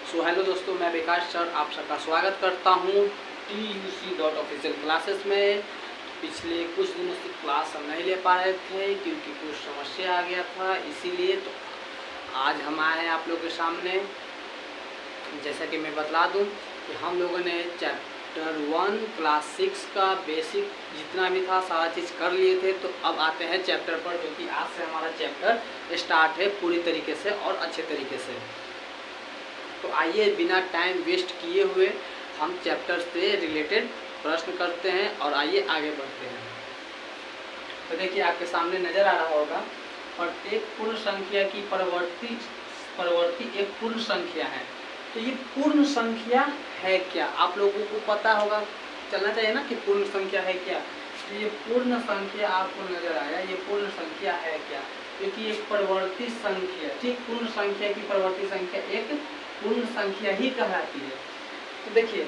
So hello दोस्तों, मैं विकास sir आप सबका स्वागत करता हूँ TUC.official क्लासेस में। पिछले कुछ दिनों से क्लास हम नहीं ले पा रहे थे क्योंकि कुछ समस्या आ गया था, इसीलिए तो आज हम आए हैं आप लोगों के सामने। जैसा कि मैं बतला दूं कि हम लोगों ने चैप्टर 1 क्लास 6 का बेसिक जितना भी था सारा चीज़ कर लिए थे। तो अब आते हैं चैप्टर पर, जो कि आज से हमारा चैप्टर स्टार्ट है पूरी तरीके से और अच्छे तरीके से। तो आइए बिना टाइम वेस्ट किए हुए हम चैप्टर से रिलेटेड प्रश्न करते हैं और आइए आगे बढ़ते हैं। तो देखिए आपके सामने नज़र आ रहा होगा, प्रत्येक पूर्ण संख्या की परवर्ती एक पूर्ण संख्या है। तो ये पूर्ण संख्या है क्या, आप लोगों को पता होगा, चलना चाहिए ना कि पूर्ण संख्या है क्या। तो ये पूर्ण संख्या आपको नज़र आया, ये पूर्ण संख्या है क्या, क्योंकि एक परवर्ती संख्या, ठीक, पूर्ण संख्या की परवर्ती संख्या एक पूर्ण संख्या ही कहलाती है। तो देखिए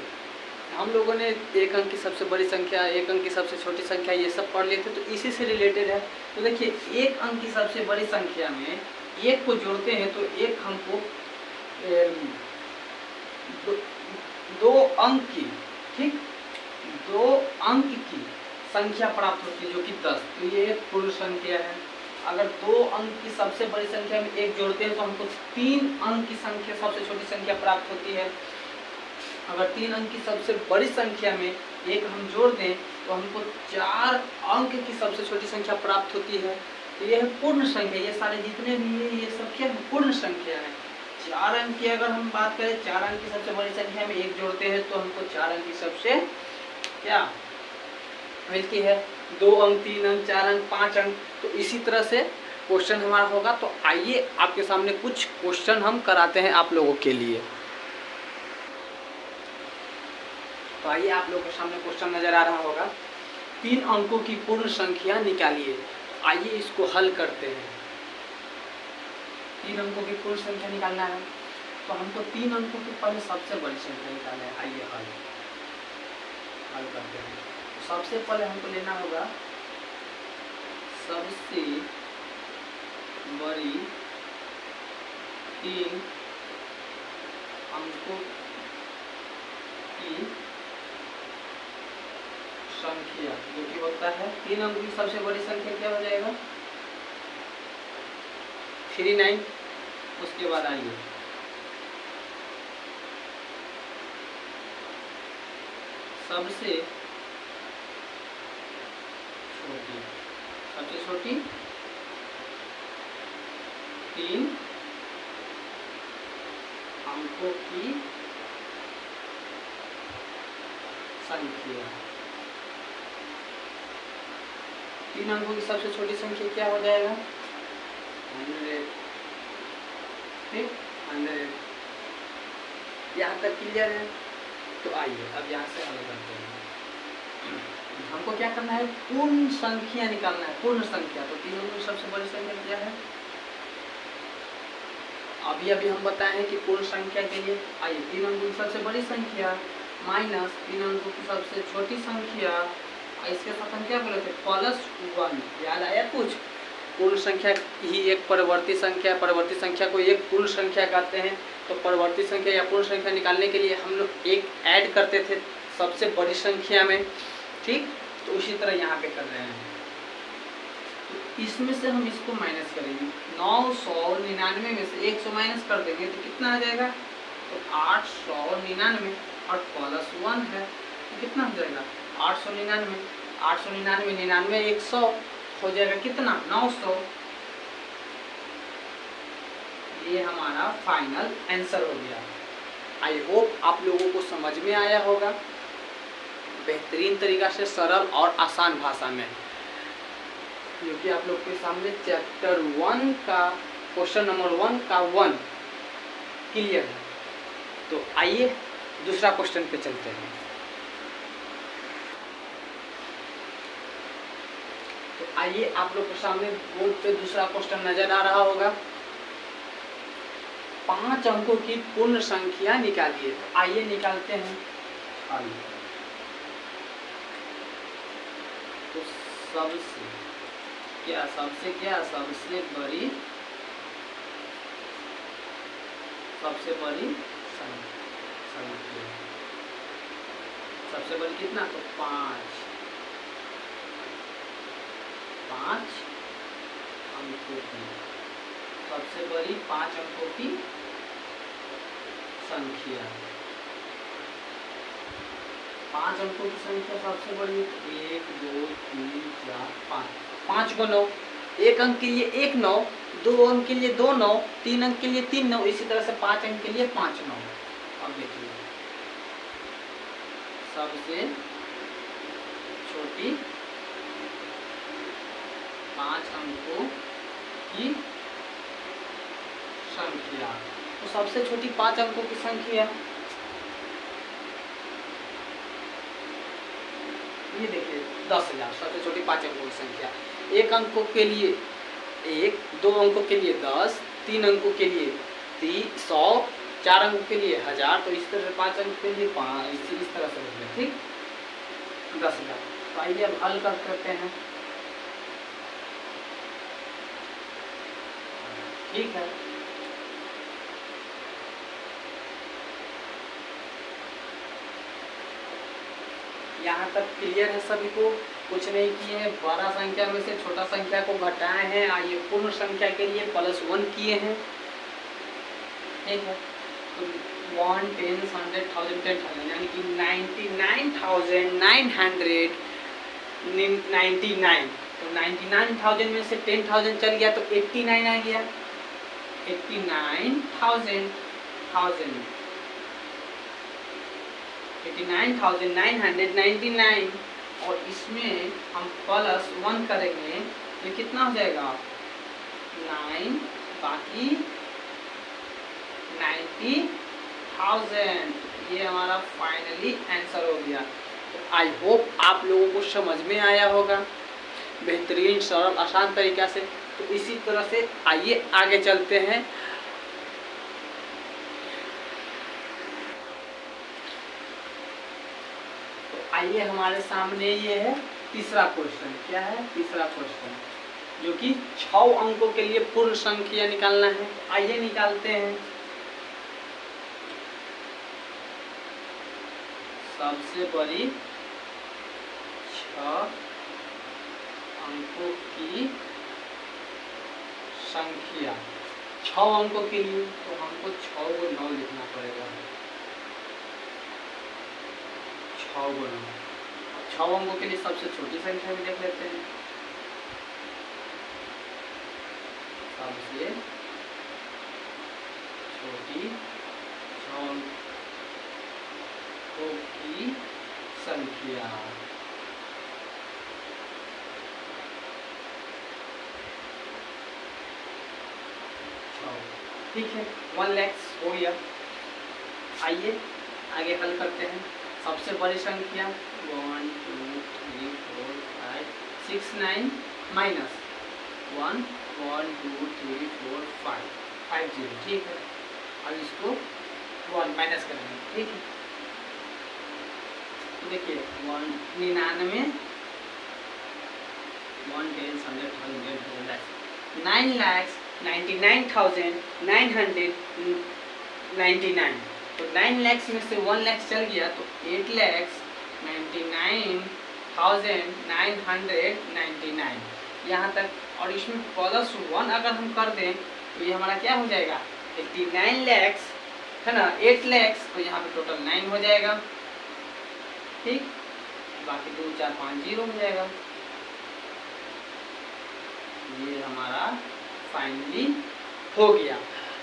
हम लोगों ने एक अंक की सबसे बड़ी संख्या, एक अंक की सबसे छोटी संख्या, ये सब पढ़ लिए थे, तो इसी से रिलेटेड है। तो देखिए एक अंक की सबसे बड़ी संख्या में एक को जोड़ते हैं तो एक हमको दो अंक की, ठीक, 2 अंक की संख्या प्राप्त होती है, जो कि 10। तो ये एक पूर्ण संख्या है। अगर 2 अंक की सबसे बड़ी संख्या में एक जोड़ते हैं तो हमको 3 अंक की संख्या, सबसे छोटी संख्या प्राप्त होती है। अगर 3 अंक की सबसे बड़ी संख्या में एक हम जोड़ दें तो हमको 4 अंक की सबसे छोटी संख्या प्राप्त होती है। तो यह है पूर्ण संख्या। ये सारे जितने भी है ये सब क्या है, पूर्ण संख्या है। 4 अंक की अगर हम बात करें, 4 अंक की सबसे बड़ी संख्या में एक जोड़ते हैं तो हमको 4 अंक की सबसे क्या मिलती है, 2 अंक, 3 अंक, 4 अंक, 5 अंक। तो इसी तरह से क्वेश्चन हमारा होगा। तो आइए आपके सामने कुछ क्वेश्चन हम कराते हैं आप लोगों के लिए। तो आइए आप लोगों के सामने क्वेश्चन नजर आ रहा होगा, 3 अंकों की पूर्ण संख्या निकालिए। आइए इसको हल करते हैं। 3 अंकों की पूर्ण संख्या निकालना है तो हमको 3 अंकों की पहले सबसे बड़ी संख्या निकालना है। आइए हल करते हैं। सबसे पहले हमको लेना होगा सबसे बड़ी 3 अंकों की संख्या, जो कि होता है 3 अंकों की सबसे बड़ी संख्या क्या हो जाएगा, 39। उसके बाद आइए सबसे छोटी 3 अंकों की संख्या। 3 अंकों की सबसे छोटी संख्या क्या हो जाएगा, 100, ठीक, 100। यहाँ तक क्लियर है। तो आइए अब यहाँ से हल करते हैं। हमको क्या करना है, पूर्ण संख्या निकालना है, पूर्ण संख्या। तो 3 अंकों की सबसे बड़ी संख्या क्या है, अभी हम बताए हैं कि पूर्ण संख्या के लिए आइए 3 अंकों की सबसे बड़ी संख्या माइनस 3 अंकों की सबसे छोटी संख्या, इसके साथ हम क्या बोले थे, +1। याद आया कुछ। पूर्ण संख्या ही एक परवर्ती संख्या, परवर्ती संख्या को एक पूर्ण संख्या कहते हैं। तो परवर्ती संख्या या पूर्ण संख्या निकालने के लिए हम लोग एक ऐड करते थे सबसे बड़ी संख्या में, ठीक। तो उसी तरह यहाँ पे कर रहे हैं। तो इसमें से हम इसको माइनस करेंगे, 999 में से 100 माइनस कर देंगे तो कितना आ जाएगा, तो 899 और +1 है तो कितना हो जाएगा, 899। 899 99 100 हो जाएगा कितना, 900। ये हमारा फाइनल आंसर हो गया। आई होप आप लोगों को समझ में आया होगा, बेहतरीन तरीका से, सरल और आसान भाषा में, जो कि आप लोग के सामने चैप्टर 1 का क्वेश्चन नंबर 1 का 1 क्लियर है। तो आइए दूसरा क्वेश्चन पे चलते हैं। तो आइए आप लोग के सामने बोर्ड पे दूसरा क्वेश्चन नजर आ रहा होगा, 5 अंकों की पूर्ण संख्या निकालिए। तो आइए निकालते हैं। तो सबसे बड़ी संख्या। सबसे बड़ी कितना, तो 5 अंकों की, सबसे बड़ी 5 अंकों की संख्या। 5 अंकों की संख्या सबसे बड़ी, 1 2 3 4 5, 5 को 9, 1 अंक के लिए 1 9, 2 अंक के लिए 2 9, 3 अंक के लिए 3 9, इसी तरह से 5 अंक के लिए 5 9। अब देखिए सबसे छोटी 5 अंकों की संख्या, तो सबसे छोटी 5 अंकों की संख्या ये देखिए 10,000, सबसे छोटी 5 अंकों की संख्या। 1 अंकों के लिए 1, 2 अंकों के लिए 10, 3 अंकों के लिए 100, 4 अंकों के लिए 1000, तो इस तरह से 5 अंकों के लिए 5, इस तरह से होगा, ठीक 10,000। तो आइए अब हल करते हैं। ठीक है, यहाँ तक क्लियर है सभी को, कुछ नहीं किए हैं। बड़ा संख्या में से छोटा संख्या को घटाए हैं, आइए पूर्ण संख्या के लिए +1 किए हैं। ठीक है, तो 1 10 100 1000 10,000 यानी कि 99,999, तो 99,000 में से 10,000 चल गया तो 89 आ गया, 89,999, और इसमें हम +1 करेंगे तो कितना हो जाएगा, 9 बाकी 90,000। ये हमारा फाइनली आंसर हो गया। तो आई होप आप लोगों को समझ में आया होगा बेहतरीन सरल आसान तरीका से। तो इसी तरह से आइए आगे चलते हैं। तो आइए हमारे सामने ये है तीसरा क्वेश्चन। क्या है तीसरा क्वेश्चन, जो कि 6 अंकों के लिए पूर्ण संख्या निकालना है। आइए निकालते हैं। सबसे बड़ी 6 अंकों की संख्या, 6 अंकों के लिए तो हमको 6 को 9 लिखना पड़ेगा। 6 को 9, 6 अंकों के लिए सबसे छोटी संख्या भी देख लेते हैं। सबसे छोटी 6 अंकों की संख्या, ठीक है 1 लाख हो गया। आइए आगे हल करते हैं। सबसे बड़ी संख्या 1 2 3 4 5 6 9 माइनस 1 1 2 3 4 5 5 0, ठीक है। अब इसको 1 माइनस करेंगे, ठीक है। तो देखिए 99 1 10 100 1000 9,99,999, तो 9 लाख में से 1 लाख चल गया तो 8,99,999 यहाँ तक। और इसमें +1 अगर हम कर दें तो ये हमारा क्या हो जाएगा, 89 लाख है ना, 8 लाख, तो यहाँ पे टोटल 9 हो जाएगा, ठीक। बाकी 2 4 5 0 हो जाएगा। ये हमारा फाइनली हो गया।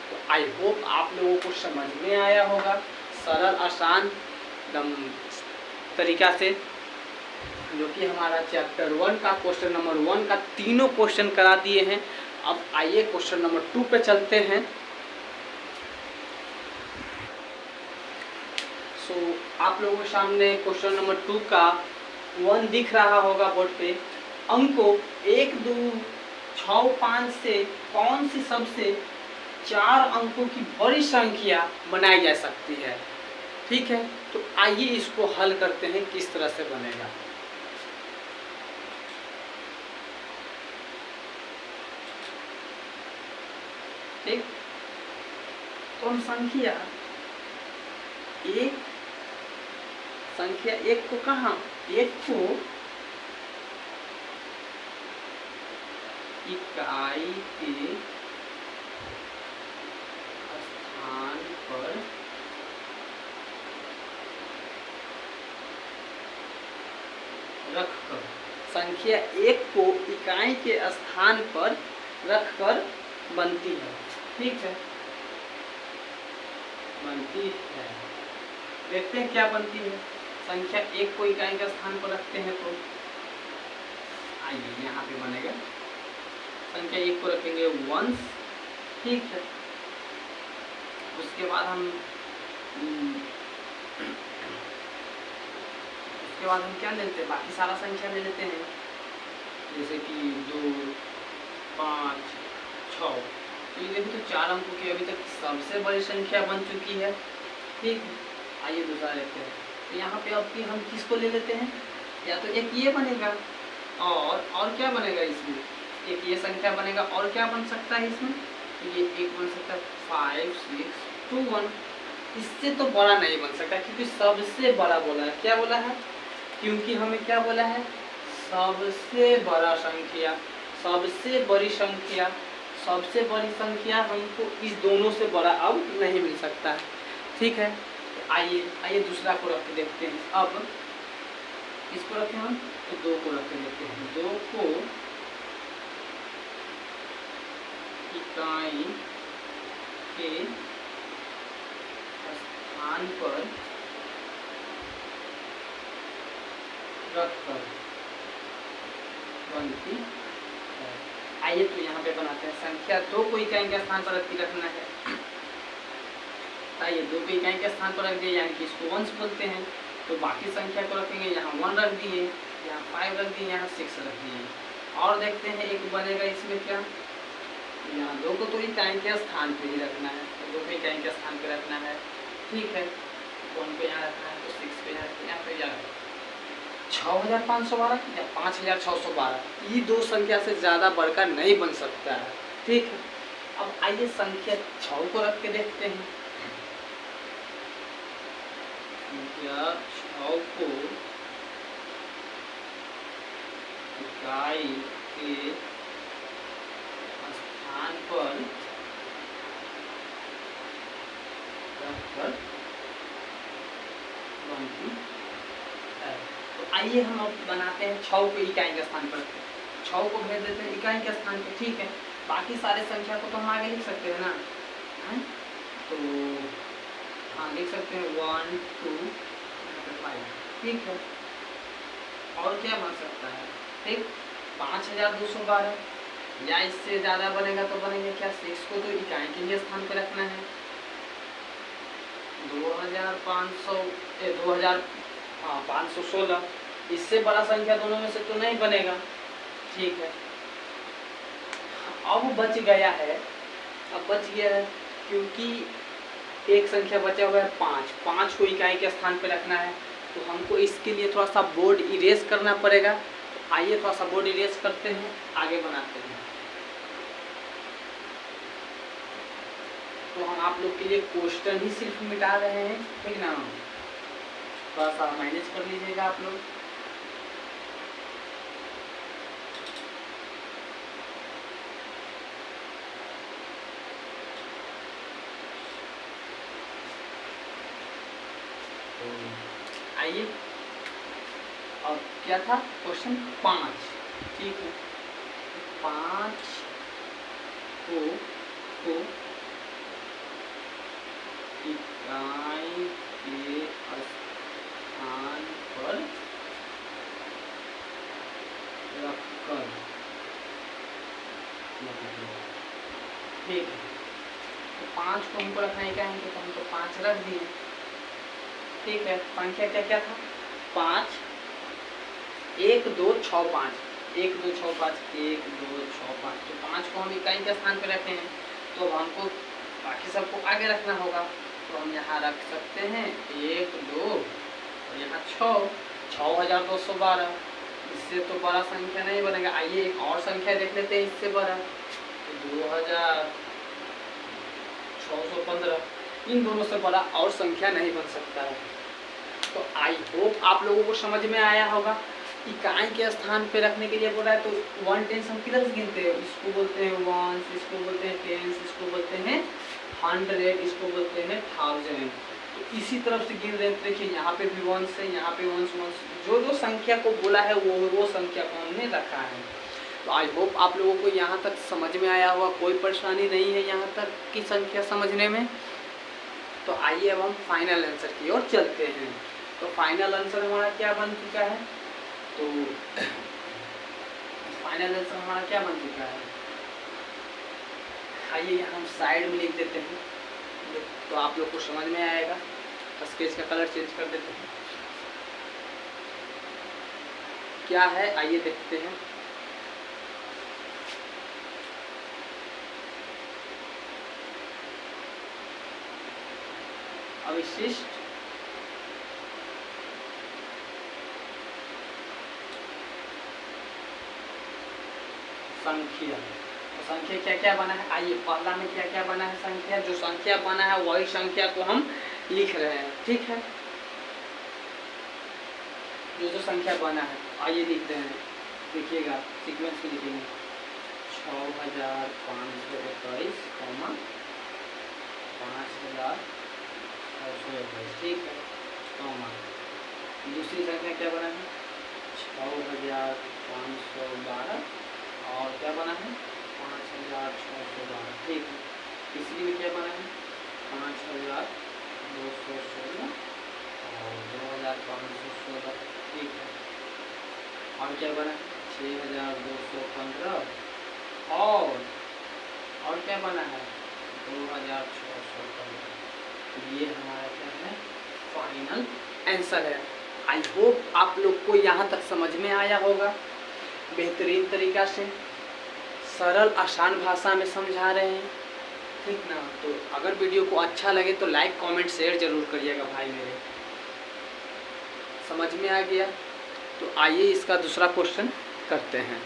तो आई होप आप लोगों को समझ में आया होगा सरल आसान एकदम तरीका से, जो कि हमारा चैप्टर 1 का क्वेश्चन नंबर 1 का तीनों क्वेश्चन करा दिए हैं। अब आइए क्वेश्चन नंबर 2 पे चलते हैं। सो आप लोगों के सामने क्वेश्चन नंबर 2 का 1 दिख रहा होगा बोर्ड पे। अंकों 1 2 6 5 से कौन सी सबसे 4 अंकों की बड़ी संख्या बनाई जा सकती है, ठीक है। तो आइए इसको हल करते हैं किस तरह से बनेगा। ठीक, तो हम संख्या एक संख्या एक को कहाँ, एक को इकाई के स्थान पर रखकर, संख्या एक को इकाई के स्थान पर रखकर बनती है। ठीक है, बनती है। देखते हैं क्या बनती है। संख्या एक को इकाई के स्थान पर रखते हैं तो आइए यहाँ पे बनेगा, संख्या एक को रखेंगे वंस। ठीक है, उसके बाद हम क्या लेते हैं, बाकी सारा संख्या ले लेते हैं, जैसे कि 2, 5, 6। तो ये देखो, तो 4 अंकों की अभी तक सबसे बड़ी संख्या बन चुकी है। ठीक है, आइए दूसरा लेते हैं। तो यहाँ पे अब हम किसको ले लेते हैं, या तो एक ये बनेगा और क्या बनेगा इसमें, एक ये संख्या बनेगा, और क्या बन सकता है इसमें, ये एक बन सकता है 5, 6, 2, 1। इससे तो बड़ा नहीं बन सकता, क्योंकि सबसे बड़ा बोला है। क्या बोला है, क्योंकि हमें क्या बोला है, सबसे बड़ा संख्या, सबसे बड़ी संख्या, सबसे बड़ी संख्या हमको इस दोनों से बड़ा अब नहीं मिल सकता है। ठीक है, आइए दूसरा को रख के देखते हैं। अब इसको रखें हम, तो 2 को रख के देखते हैं। 2 को इकाई के स्थान पर रखकर बनती है। आइए तो यहाँ पे बनाते हैं। संख्या 2 को इकाई के स्थान पर रखना है। आइए 2 को इकाई के स्थान पर रख दिए, यानी कि इसको वंस बोलते हैं। तो बाकी संख्या को रखेंगे, यहाँ 1 रख दिए, यहाँ 5 रख दिए, यहाँ 6 रख दिए। और देखते हैं एक बनेगा इसमें क्या, यहाँ 2 को तो इकाई के स्थान पे ही रखना है, तो 2 को इकाई के स्थान पे रखना है। ठीक है, 1 को यहाँ रखना है, तो 6 को यहाँ पे 6512 या 5612, ये 2 संख्या से ज़्यादा बढ़कर नहीं बन सकता है। ठीक है, अब आइए संख्या 6 को रख के देखते हैं। संख्या 6 को इकाई के स्थान पर रखकर बनती है। तो आइए हम अब बनाते हैं 6 को इकाई के स्थान पर, 6 को भेज देते हैं इकाई के स्थान पर। ठीक है, बाकी सारे संख्या को तो हम आगे लिख सकते हैं ना, है? तो हाँ लिख सकते हैं 1, 2, 5। ठीक है, और क्या बन सकता है, ठीक 5212, या इससे ज़्यादा बनेगा तो बनेंगे क्या, 6 को तो इकाई के लिए स्थान पर रखना है। 516, इससे बड़ा संख्या दोनों में से तो नहीं बनेगा। ठीक है, अब बच गया है, क्योंकि एक संख्या बचा हुआ है 5 को इकाई के स्थान पर रखना है, तो हमको इसके लिए थोड़ा सा बोर्ड इरेज करना पड़ेगा। तो आइए थोड़ा सा बोर्ड इरेज करते हैं, आगे बनाते हैं। तो हम आप लोग के लिए क्वेश्चन ही सिर्फ मिटा रहे हैं, ठीक ना, थोड़ा सा मैनेज कर लीजिएगा आप लोग। आइए, अब क्या था क्वेश्चन 5। ठीक है, 5 को इकाई के स्थान पर रखकर, ठीक है, तो 5 को हमको रखना है इकाई के, तो हम तो 5 रख दिए। ठीक है, संख्या क्या क्या था, 5, 1 2 6 5, 1 2 6 5, 1 2 6 5। तो 5 को हम इकाई के स्थान पर रखे हैं, तो हमको बाकी सबको आगे रखना होगा। तो हम यहाँ रख सकते हैं 1 2 और यहाँ 6212। इससे तो बड़ा संख्या नहीं बनेगा। आइए एक और संख्या देख लेते हैं इससे बड़ा, तो 2615। इन दोनों से बड़ा और संख्या नहीं बन सकता है। तो आई होप आप लोगों को समझ में आया होगा। इकाई के स्थान पे रखने के लिए बोला है, तो 1 टेंस हम किधर से गिनते हैं? इसको बोलते हैं वंस, इसको बोलते हैं टेंस, इसको बोलते हैं 100, इसको बोलते हैं 1000। तो इसी तरफ से गिन रहे हैं। देखिए यहाँ पे भी वंस है, यहाँ पे वंस वंस, जो जो संख्या को बोला है वो संख्या को हमने रखा है। तो आई होप आप लोगों को यहाँ तक समझ में आया होगा, कोई परेशानी नहीं है यहाँ तक की संख्या समझने में। तो आइए अब हम फाइनल आंसर की ओर चलते हैं। तो फाइनल आंसर हमारा क्या बन चुका है? तो फाइनल आंसर हमारा क्या बन चुका है? आइए हम साइड में लिख देते हैं, तो आप लोग को समझ में आएगा। स्केच का कलर चेंज कर देते हैं। क्या है आइए देखते हैं। अवशिष्ट संख्या। तो संख्या क्या क्या बना है? आइए पहला में क्या क्या बना है संख्या? जो संख्या बना है वही संख्या को हम लिख रहे हैं, ठीक है। जो संख्या बना है आइए लिख रहे हैं, देखिएगा सीक्वेंस में लिखेंगे 6521, 5621, ठीक है, कॉमा। दूसरी संख्या क्या बना है? 6512 और क्या बना है? 5612, ठीक है। तीसरी में क्या बना है? 5216 और 2516, ठीक है। और क्या बना है? 6215 और क्या बना है? 2615। ये हमारा क्या है? फाइनल आंसर है। आई होप आप लोग को यहाँ तक समझ में आया होगा। बेहतरीन तरीका से सरल आसान भाषा में समझा रहे हैं, ठीक ना। तो अगर वीडियो को अच्छा लगे तो लाइक कमेंट शेयर जरूर करिएगा भाई मेरे। समझ में आ गया? तो आइए इसका दूसरा क्वेश्चन करते हैं।